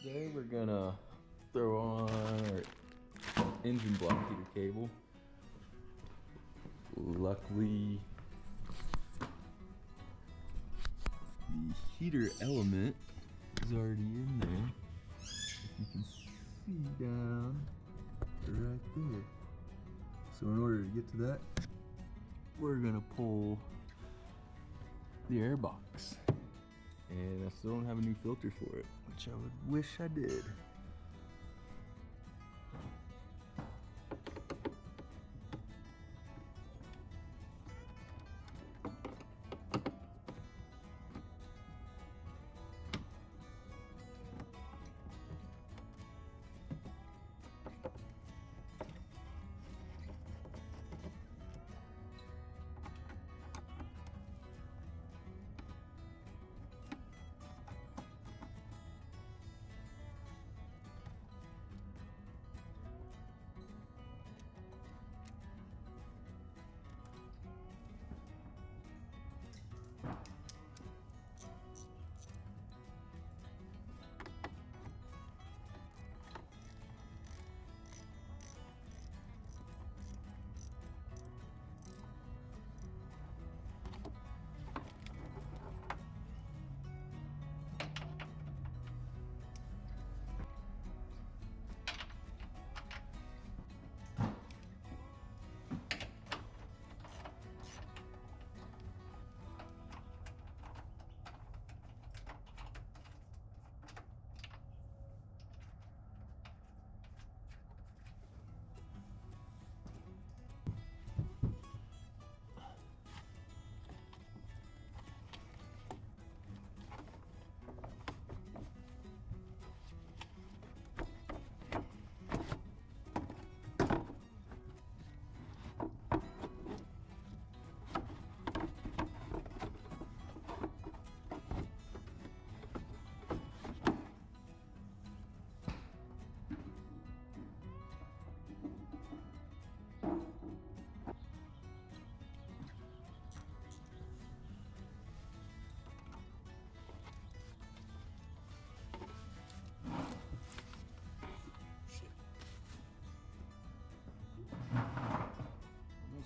Today we're gonna throw on our engine block heater cable. Luckily, the heater element is already in there. If you can see down right there. So in order to get to that, we're gonna pull the air box. And I still don't have a new filter for it, which I would wish I did.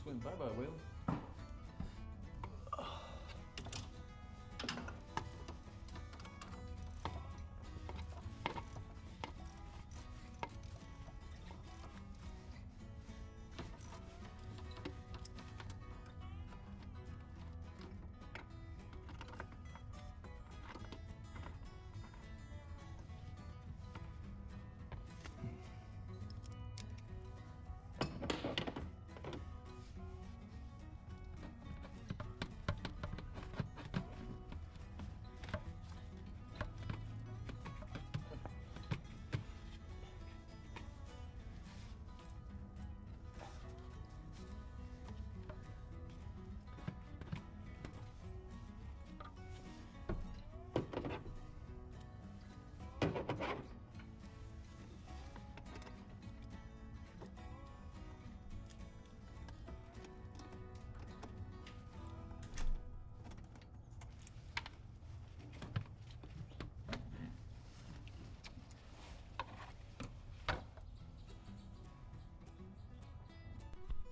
Went bye-bye, Will.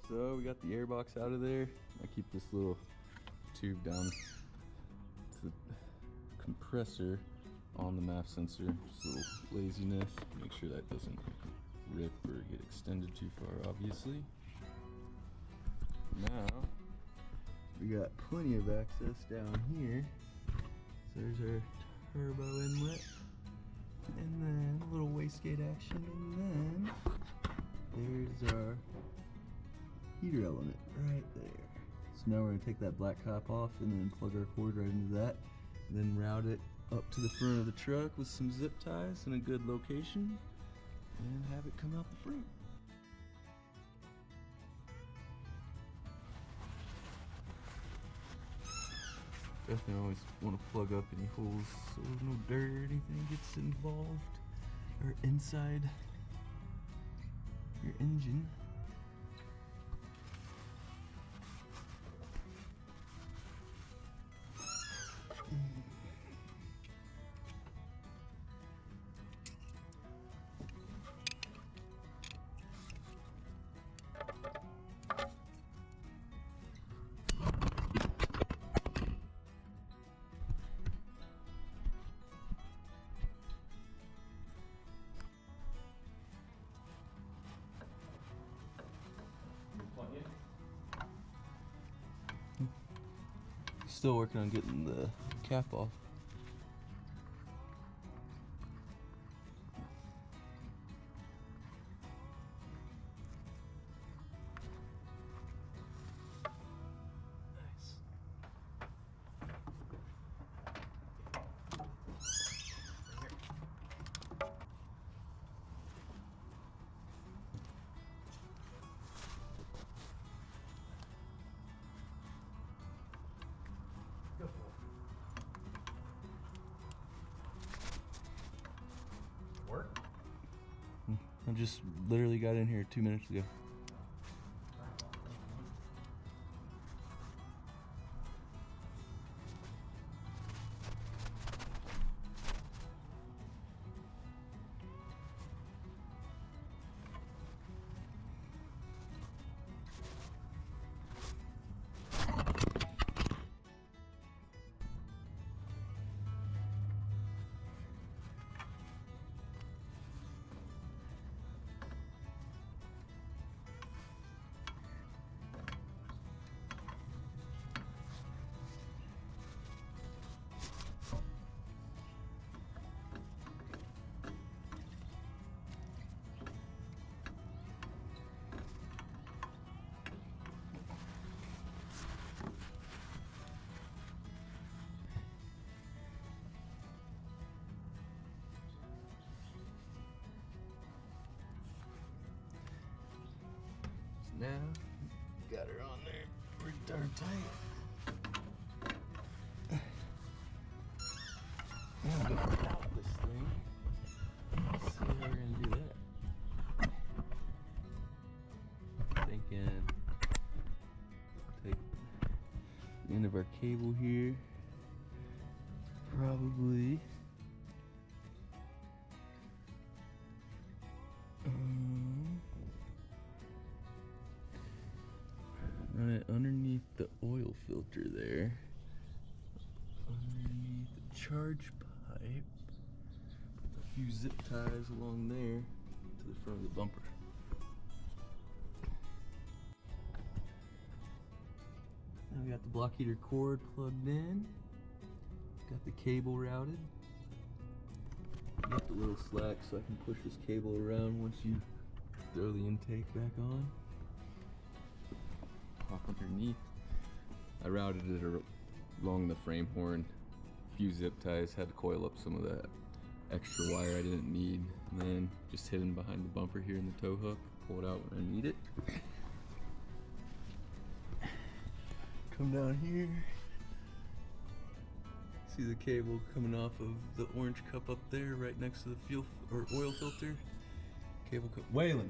So we got the air box out of there. I keep this little tube down to the compressor on the MAF sensor. Just a little laziness. Make sure that doesn't rip or get extended too far, obviously. Now, we got plenty of access down here. So there's our turbo inlet. And then a little wastegate action. And then there's our heater element right there. So now we're going to take that black cap off and then plug our cord right into that, and then route it up to the front of the truck with some zip ties in a good location and have it come out the front. Definitely always want to plug up any holes so no dirt or anything gets involved or inside your engine. still working on getting the cap off. Work? I just literally got in here 2 minutes ago. Now, got her on there pretty darn tight. Now I'm gonna put out this thing. Let's see how we're gonna do that. Thinking, take the end of our cable here. Probably. Run it underneath the oil filter there, underneath the charge pipe, put a few zip ties along there to the front of the bumper. Now we got the block heater cord plugged in, got the cable routed, got the little slack so I can push this cable around once you throw the intake back on. Underneath, I routed it along the frame horn, a few zip ties, had to coil up some of that extra wire I didn't need, and then just hidden behind the bumper here in the tow hook, pull it out when I need it. Come down here, see the cable coming off of the orange cup up there right next to the fuel or oil filter. Cable Waylon.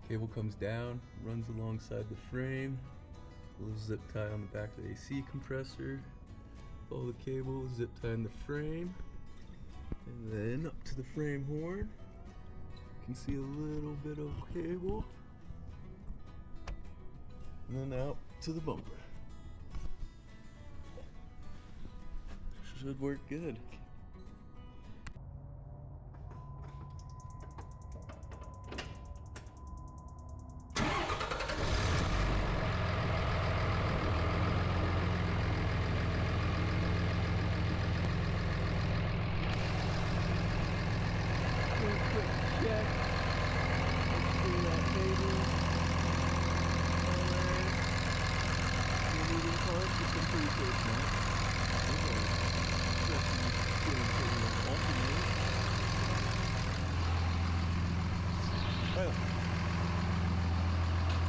Cable comes down, runs alongside the frame, little zip tie on the back of the AC compressor, follow the cable, zip tie in the frame, and then up to the frame horn. You can see a little bit of cable, and then out to the bumper. Should work good.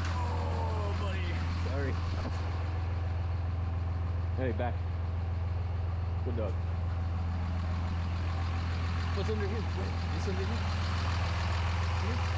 Oh, buddy. Sorry. Hey, back. Good dog. What's under here? What's under here? Here?